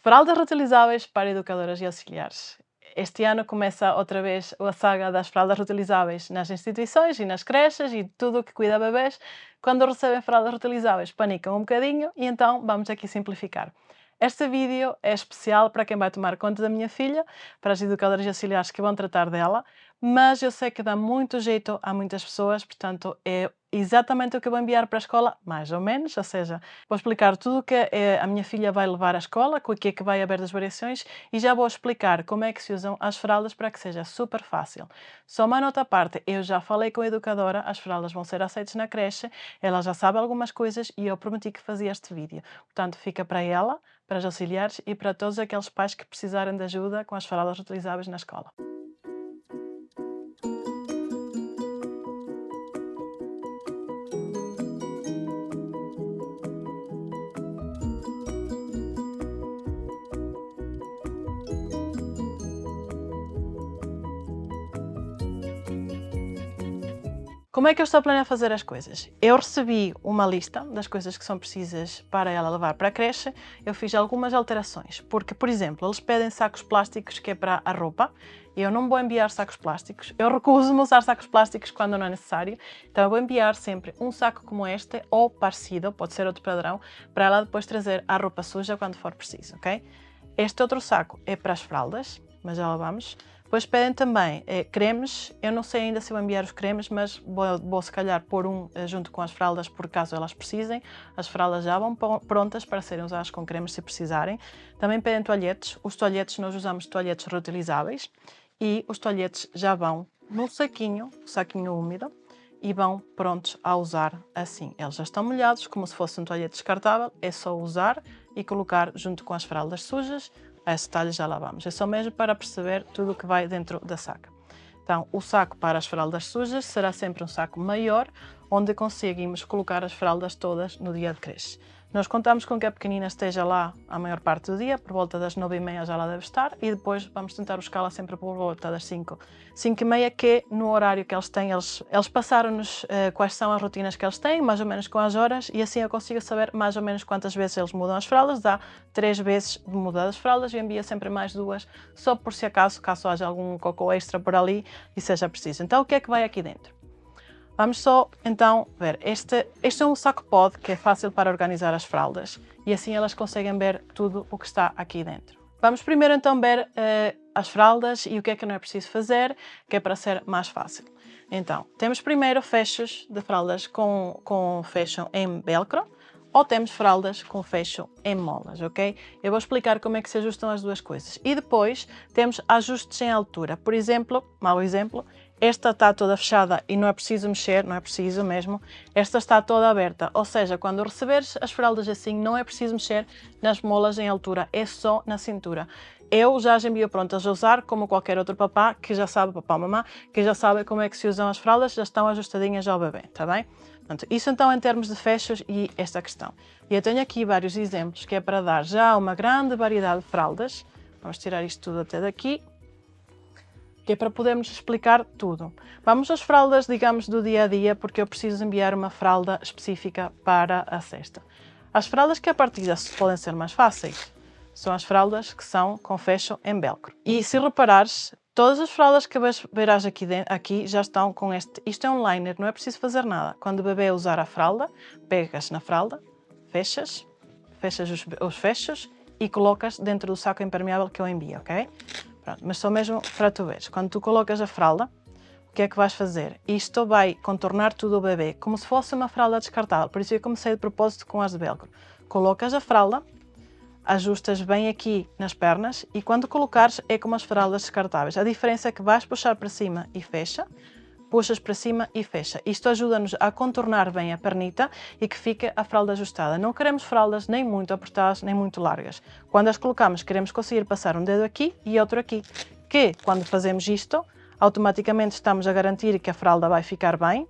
Fraldas reutilizáveis para educadoras e auxiliares. Este ano começa outra vez a saga das fraldas reutilizáveis nas instituições e nas creches e tudo o que cuida bebês. Quando recebem fraldas reutilizáveis, panicam um bocadinho e então vamos aqui simplificar. Este vídeo é especial para quem vai tomar conta da minha filha, para as educadoras e auxiliares que vão tratar dela, mas eu sei que dá muito jeito a muitas pessoas, portanto é exatamente o que eu vou enviar para a escola, mais ou menos, ou seja, vou explicar tudo o que a minha filha vai levar à escola, com o que é que vai haver das variações e já vou explicar como é que se usam as fraldas para que seja super fácil. Só uma nota à parte, eu já falei com a educadora, as fraldas vão ser aceitas na creche, ela já sabe algumas coisas e eu prometi que fazia este vídeo. Portanto, fica para ela, para os auxiliares e para todos aqueles pais que precisarem de ajuda com as fraldas reutilizáveis na escola. Como é que eu estou a planear fazer as coisas? Eu recebi uma lista das coisas que são precisas para ela levar para a creche. Eu fiz algumas alterações, porque, por exemplo, eles pedem sacos plásticos que é para a roupa. Eu não vou enviar sacos plásticos. Eu recuso-me a usar sacos plásticos quando não é necessário. Então eu vou enviar sempre um saco como este, ou parecido, pode ser outro padrão, para ela depois trazer a roupa suja quando for preciso, ok? Este outro saco é para as fraldas, mas já lá vamos. Depois pedem também cremes. Eu não sei ainda se vou enviar os cremes, mas vou se calhar pôr junto com as fraldas por caso elas precisem. As fraldas já vão prontas para serem usadas com cremes se precisarem. Também pedem toalhetes. Os toalhetes, nós usamos toalhetes reutilizáveis e os toalhetes já vão no saquinho úmido e vão prontos a usar assim. Eles já estão molhados, como se fosse um toalhete descartável. É só usar e colocar junto com as fraldas sujas. A esse detalhe já lá vamos. É só mesmo para perceber tudo o que vai dentro da saca. Então, o saco para as fraldas sujas será sempre um saco maior, onde conseguimos colocar as fraldas todas no dia de creche. Nós contamos com que a pequenina esteja lá a maior parte do dia, por volta das 9h30 já lá deve estar, e depois vamos tentar buscá-la sempre por volta das 5h30, que é no horário que eles têm. Eles passaram-nos quais são as rotinas que eles têm, mais ou menos com as horas, e assim eu consigo saber mais ou menos quantas vezes eles mudam as fraldas. Dá 3 vezes de mudar as fraldas e envia sempre mais 2, só por se acaso, caso haja algum cocô extra por ali e seja preciso. Então, o que é que vai aqui dentro? Vamos só, então, ver. Este é um saco pod que é fácil para organizar as fraldas e assim elas conseguem ver tudo o que está aqui dentro. Vamos primeiro, então, ver as fraldas e o que é que não é preciso fazer, que é para ser mais fácil. Então, temos primeiro fechos de fraldas com fecho em velcro ou temos fraldas com fecho em molas, ok? Eu vou explicar como é que se ajustam as duas coisas. E depois temos ajustes em altura. Por exemplo, mau exemplo, esta está toda fechada e não é preciso mexer, não é preciso mesmo. Esta está toda aberta, ou seja, quando receberes as fraldas assim, não é preciso mexer nas molas em altura, é só na cintura. Eu já as envio prontas a usar, como qualquer outro papá que já sabe, papá ou mamã, que já sabe como é que se usam as fraldas, já estão ajustadinhas ao bebê, está bem? Portanto, isso então em termos de fechos e esta questão. E eu tenho aqui vários exemplos que é para dar já uma grande variedade de fraldas. Vamos tirar isto tudo até daqui, que é para podermos explicar tudo. Vamos às fraldas, digamos, do dia a dia, porque eu preciso enviar uma fralda específica para a cesta. As fraldas que a partida podem ser mais fáceis são as fraldas que são com fecho em velcro. E se reparares, todas as fraldas que verás aqui já estão com isto é um liner, não é preciso fazer nada. Quando o bebê usar a fralda, pegas na fralda, fechas os fechos e colocas dentro do saco impermeável que eu envio, ok? Pronto, mas só mesmo para tu veres. Quando tu colocas a fralda, o que é que vais fazer? Isto vai contornar tudo o bebê, como se fosse uma fralda descartável. Por isso eu comecei de propósito com as de velcro. Colocas a fralda, ajustas bem aqui nas pernas e quando colocares é como as fraldas descartáveis. A diferença é que vais puxar para cima e fecha, puxas para cima e fecha. Isto ajuda-nos a contornar bem a pernita e que fique a fralda ajustada. Não queremos fraldas nem muito apertadas, nem muito largas. Quando as colocamos, queremos conseguir passar um dedo aqui e outro aqui. Que, quando fazemos isto, automaticamente estamos a garantir que a fralda vai ficar bem,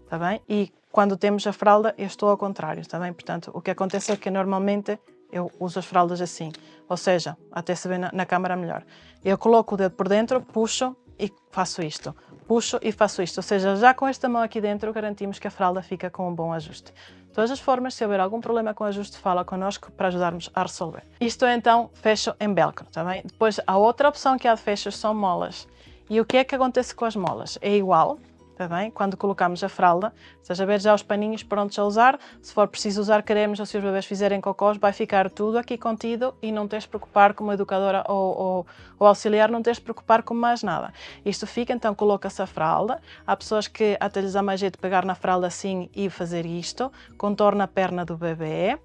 está bem? E quando temos a fralda, eu estou ao contrário, está bem? Portanto, o que acontece é que normalmente eu uso as fraldas assim, ou seja, até se vê na câmara melhor. Eu coloco o dedo por dentro, puxo e faço isto. Puxo e faço isto, ou seja, já com esta mão aqui dentro garantimos que a fralda fica com um bom ajuste. todas as formas, se houver algum problema com o ajuste, fala connosco para ajudarmos a resolver. Isto é então fecho em velcro, tá bem? Depois a outra opção que há de fechos são molas. E o que é que acontece com as molas? É igual, tá bem? Quando colocamos a fralda, estás a ver já os paninhos prontos a usar, se for preciso usar cremes ou se os bebês fizerem cocós, vai ficar tudo aqui contido e não tens de preocupar como educadora ou auxiliar, não tens de preocupar com mais nada. Isto fica, então coloca-se a fralda, há pessoas que até lhes dá mais jeito de pegar na fralda assim e fazer isto, contorna a perna do bebê,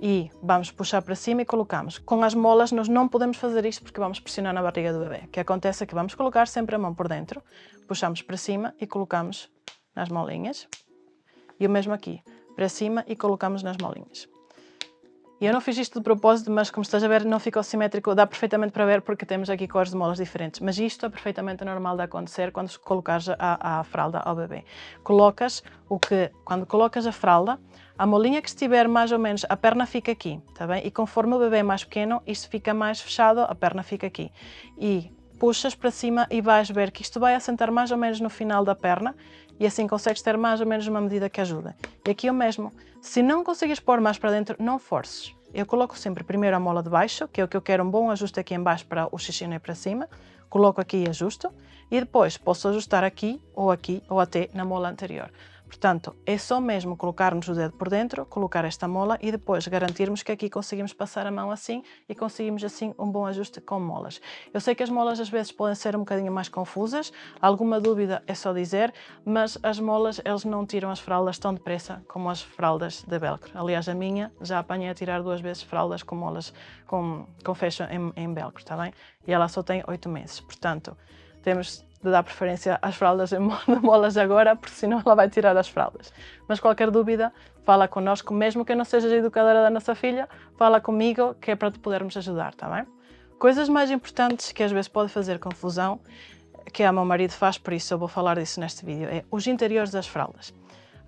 e vamos puxar para cima e colocamos. Com as molas nós não podemos fazer isto porque vamos pressionar na barriga do bebê. O que acontece é que vamos colocar sempre a mão por dentro, puxamos para cima e colocamos nas molinhas. E o mesmo aqui, para cima e colocamos nas molinhas. E eu não fiz isto de propósito, mas como estás a ver não ficou simétrico, dá perfeitamente para ver porque temos aqui cores de molas diferentes. Mas isto é perfeitamente normal de acontecer quando colocares a fralda ao bebê. Quando colocas a fralda, a molinha que estiver mais ou menos, a perna fica aqui, tá bem? E conforme o bebê é mais pequeno, isto fica mais fechado, a perna fica aqui. E puxas para cima e vais ver que isto vai assentar mais ou menos no final da perna e assim consegues ter mais ou menos uma medida que ajuda. E aqui o mesmo, se não conseguires pôr mais para dentro, não forces. Eu coloco sempre primeiro a mola de baixo, que é o que eu quero, um bom ajuste aqui em baixo para o xixi para cima. Coloco aqui e ajusto. E depois posso ajustar aqui ou até na mola anterior. Portanto, é só mesmo colocarmos o dedo por dentro, colocar esta mola e depois garantirmos que aqui conseguimos passar a mão assim e conseguimos assim um bom ajuste com molas. Eu sei que as molas às vezes podem ser um bocadinho mais confusas, alguma dúvida é só dizer, mas as molas eles não tiram as fraldas tão depressa como as fraldas de velcro. Aliás, a minha já apanhei a tirar 2 vezes fraldas com molas com fecho em velcro, está bem? E ela só tem 8 meses, portanto, temos de dar preferência às fraldas de molas agora, porque senão ela vai tirar as fraldas. Mas qualquer dúvida, fala connosco, mesmo que eu não seja a educadora da nossa filha, fala comigo, que é para te podermos ajudar, tá bem? Coisas mais importantes que às vezes pode fazer confusão, que o meu marido faz, por isso eu vou falar disso neste vídeo, é os interiores das fraldas.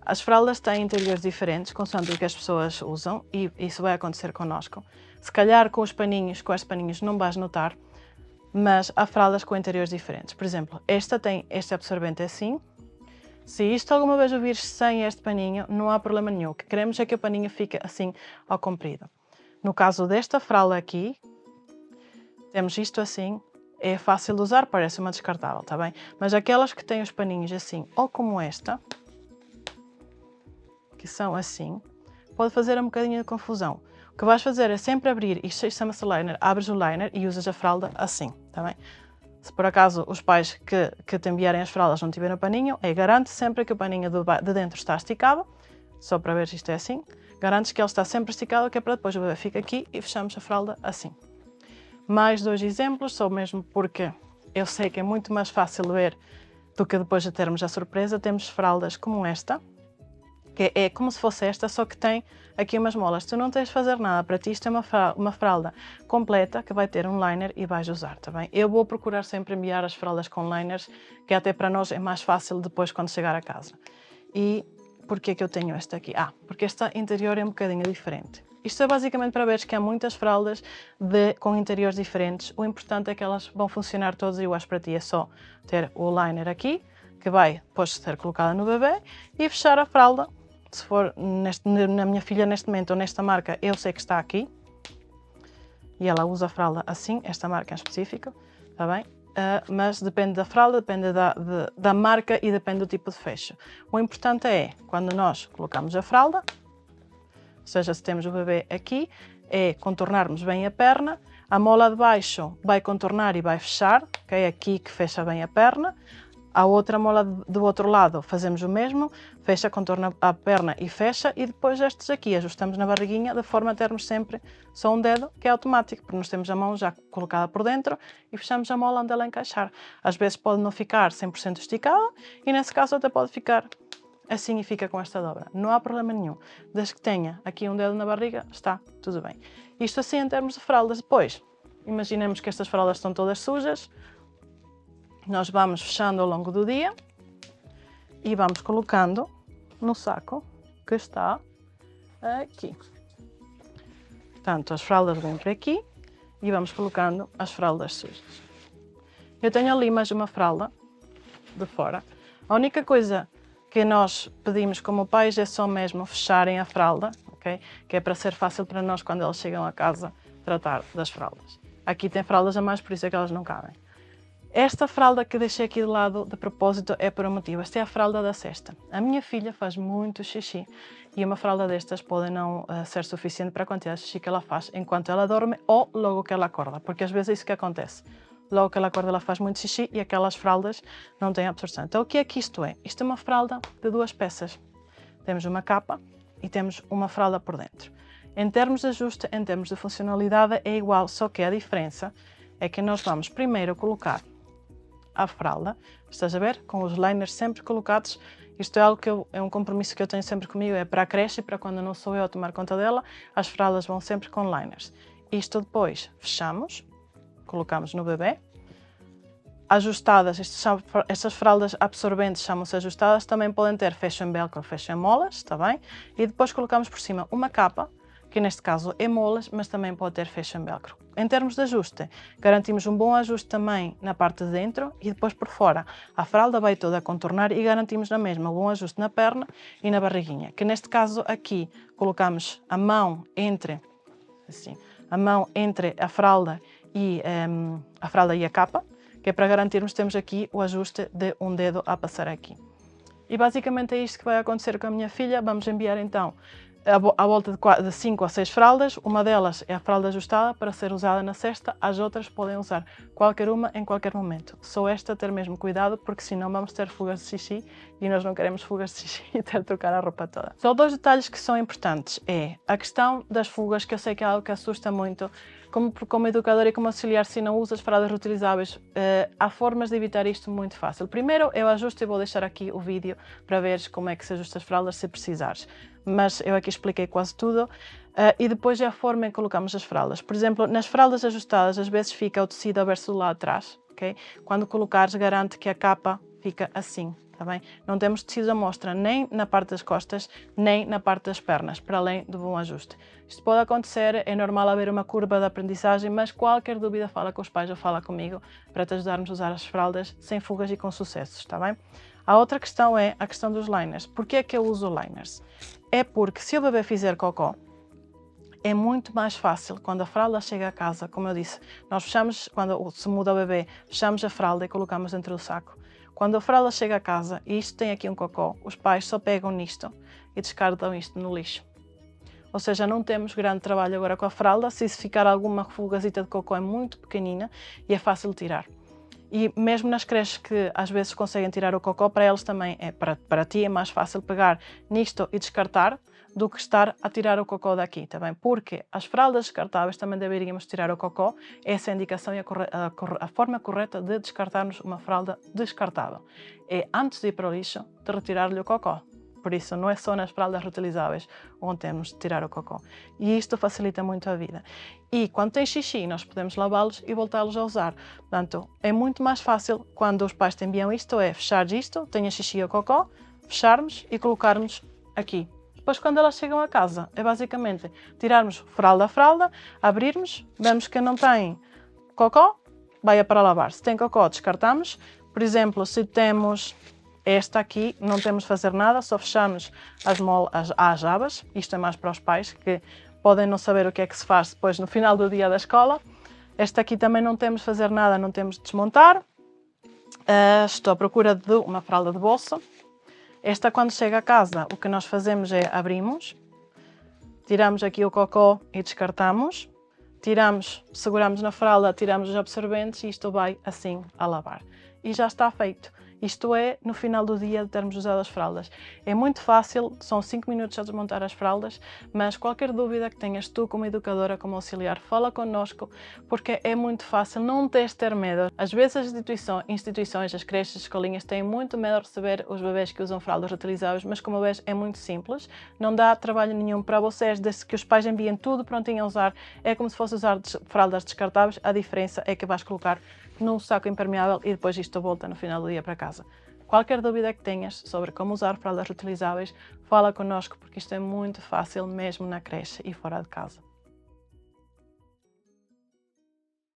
As fraldas têm interiores diferentes, consoante o que as pessoas usam, e isso vai acontecer connosco. Se calhar com estes paninhos não vais notar, mas há fraldas com interiores diferentes. Por exemplo, esta tem este absorvente assim. Se isto alguma vez o vires sem este paninho, não há problema nenhum. O que queremos é que o paninho fique assim ao comprido. No caso desta fralda aqui, temos isto assim, é fácil de usar, parece uma descartável, tá bem? Mas aquelas que têm os paninhos assim, ou como esta, que são assim, pode fazer um bocadinho de confusão. O que vais fazer é sempre abrir, isto chama-se liner, abres o liner e usas a fralda assim, tá bem? Se por acaso os pais que te enviarem as fraldas não tiverem o paninho, garante sempre que o paninho de dentro está esticado, só para ver se isto é assim, garantes que ele está sempre esticado, que é para depois o bebê fica aqui e fechamos a fralda assim. Mais 2 exemplos, só mesmo porque eu sei que é muito mais fácil ver do que depois de termos a surpresa. Temos fraldas como esta, que é como se fosse esta, só que tem aqui umas molas. Tu não tens de fazer nada, para ti isto é uma fralda completa que vai ter um liner e vais usar, tá bem? Eu vou procurar sempre enviar as fraldas com liners, que até para nós é mais fácil depois quando chegar a casa. E porquê que eu tenho esta aqui? Porque esta interior é um bocadinho diferente. Isto é basicamente para veres que há muitas fraldas com interiores diferentes. O importante é que elas vão funcionar todas iguais para ti. É só ter o liner aqui, que vai depois ser colocada no bebê, e fechar a fralda. Se for na minha filha neste momento ou nesta marca, eu sei que está aqui. E ela usa a fralda assim, esta marca em específico, está bem? Mas depende da fralda, depende da marca e depende do tipo de fecho. O importante é, quando nós colocamos a fralda, ou seja, se temos o bebê aqui, é contornarmos bem a perna, a mola de baixo vai contornar e vai fechar, que é aqui que fecha bem a perna. A outra mola do outro lado fazemos o mesmo, fecha, contorna a perna e fecha, e depois estes aqui ajustamos na barriguinha de forma a termos sempre só um dedo, que é automático, porque nós temos a mão já colocada por dentro e fechamos a mola onde ela encaixar. Às vezes pode não ficar 100% esticada e nesse caso até pode ficar assim e fica com esta dobra. Não há problema nenhum. Desde que tenha aqui um dedo na barriga, está tudo bem. Isto assim em termos de fraldas. Depois, imaginemos que estas fraldas estão todas sujas. Nós vamos fechando ao longo do dia e vamos colocando no saco que está aqui. Portanto, as fraldas vêm para aqui e vamos colocando as fraldas sujas. Eu tenho ali mais uma fralda de fora. A única coisa que nós pedimos como pais é só mesmo fecharem a fralda, ok? Que é para ser fácil para nós, quando elas chegam a casa, tratar das fraldas. Aqui tem fraldas a mais, por isso é que elas não cabem. Esta fralda que deixei aqui de lado de propósito é por um motivo. Esta é a fralda da cesta. A minha filha faz muito xixi e uma fralda destas pode não ser suficiente para a quantidade de xixi que ela faz enquanto ela dorme ou logo que ela acorda, porque às vezes é isso que acontece. Logo que ela acorda, ela faz muito xixi e aquelas fraldas não têm absorção. Então, o que é que isto é? Isto é uma fralda de 2 peças. Temos uma capa e temos uma fralda por dentro. Em termos de ajuste, em termos de funcionalidade, é igual, só que a diferença é que nós vamos primeiro colocar a fralda, estás a ver? Com os liners sempre colocados. Isto é algo que é um compromisso que eu tenho sempre comigo, é para a creche e para quando não sou eu a tomar conta dela, as fraldas vão sempre com liners. Isto depois fechamos, colocamos no bebê. Ajustadas, estas fraldas absorventes chamam-se ajustadas, também podem ter fecho em velcro, fecho em molas, está bem? E depois colocamos por cima uma capa, que neste caso é molas, mas também pode ter fecho em velcro. Em termos de ajuste, garantimos um bom ajuste também na parte de dentro e depois por fora. A fralda vai toda a contornar e garantimos na mesma um bom ajuste na perna e na barriguinha, que neste caso aqui colocamos a mão entre, assim, a mão entre a fralda e a capa, que é para garantirmos que temos aqui o ajuste de um dedo a passar aqui. E basicamente é isto que vai acontecer com a minha filha. Vamos enviar então à volta de 5 a 6 fraldas. Uma delas é a fralda ajustada para ser usada na cesta, as outras podem usar qualquer uma em qualquer momento. Só esta ter mesmo cuidado, porque senão vamos ter fugas de xixi e nós não queremos fugas de xixi e ter de trocar a roupa toda. Só 2 detalhes que são importantes, é a questão das fugas, que eu sei que é algo que assusta muito. Como educadora e como auxiliar, se não usas fraldas reutilizáveis, há formas de evitar isto muito fácil. Primeiro, eu ajusto e vou deixar aqui o vídeo para veres como é que se ajusta as fraldas se precisares. Mas eu aqui expliquei quase tudo. E depois é a forma em que colocamos as fraldas. Por exemplo, nas fraldas ajustadas, às vezes fica o tecido aberto do lado de trás. Okay? Quando colocares, garante que a capa fica assim. Tá bem? Não temos tecido à mostra nem na parte das costas, nem na parte das pernas, para além do bom ajuste. Isto pode acontecer, é normal haver uma curva de aprendizagem, mas qualquer dúvida fala com os pais ou fala comigo para te ajudarmos a usar as fraldas sem fugas e com sucessos, está bem? A outra questão é a questão dos liners. Porquê é que eu uso liners? É porque se o bebê fizer cocó, é muito mais fácil quando a fralda chega a casa, como eu disse, nós fechamos, quando se muda o bebê, fechamos a fralda e colocamos dentro do saco. Quando a fralda chega a casa e isto tem aqui um cocó, os pais só pegam nisto e descartam isto no lixo. Ou seja, não temos grande trabalho agora com a fralda. Se ficar alguma fugazita de cocó é muito pequenina e é fácil de tirar. E mesmo nas creches que às vezes conseguem tirar o cocó, para eles também é, para ti é mais fácil pegar nisto e descartar do que estar a tirar o cocó daqui, tá bem? Porque as fraldas descartáveis também deveríamos tirar o cocó. Essa é a indicação e a forma correta de descartarmos uma fralda descartável. É antes de ir para o lixo, de retirar-lhe o cocó. Por isso, não é só nas fraldas reutilizáveis onde temos de tirar o cocó. E isto facilita muito a vida. E quando tem xixi, nós podemos lavá-los e voltá-los a usar. Portanto, é muito mais fácil quando os pais te enviam isto, é fechar isto, tenha xixi ou cocó, fecharmos e colocarmos aqui. Depois, quando elas chegam a casa, é basicamente tirarmos fralda a fralda, abrirmos, vemos que não tem cocó, vai para lavar. Se tem cocó, descartamos. Por exemplo, se temos esta aqui, não temos de fazer nada, só fechamos as abas. Isto é mais para os pais que podem não saber o que é que se faz depois no final do dia da escola. Esta aqui também não temos de fazer nada, não temos de desmontar. Estou à procura de uma fralda de bolso. Esta, quando chega a casa, o que nós fazemos é abrimos, tiramos aqui o cocó e descartamos, tiramos, seguramos na fralda, tiramos os absorventes e isto vai assim a lavar. E já está feito. Isto é, no final do dia de termos usado as fraldas. É muito fácil, são 5 minutos a desmontar as fraldas, mas qualquer dúvida que tenhas tu como educadora, como auxiliar, fala connosco, porque é muito fácil, não tens de ter medo. Às vezes as instituições, as creches, as escolinhas têm muito medo de receber os bebés que usam fraldas reutilizáveis, mas como vês é muito simples, não dá trabalho nenhum para vocês, desde que os pais enviem tudo prontinho a usar, é como se fosse usar fraldas descartáveis, a diferença é que vais colocar num saco impermeável e depois isto volta no final do dia para casa. Qualquer dúvida que tenhas sobre como usar fraldas reutilizáveis, fala connosco, porque isto é muito fácil mesmo na creche e fora de casa.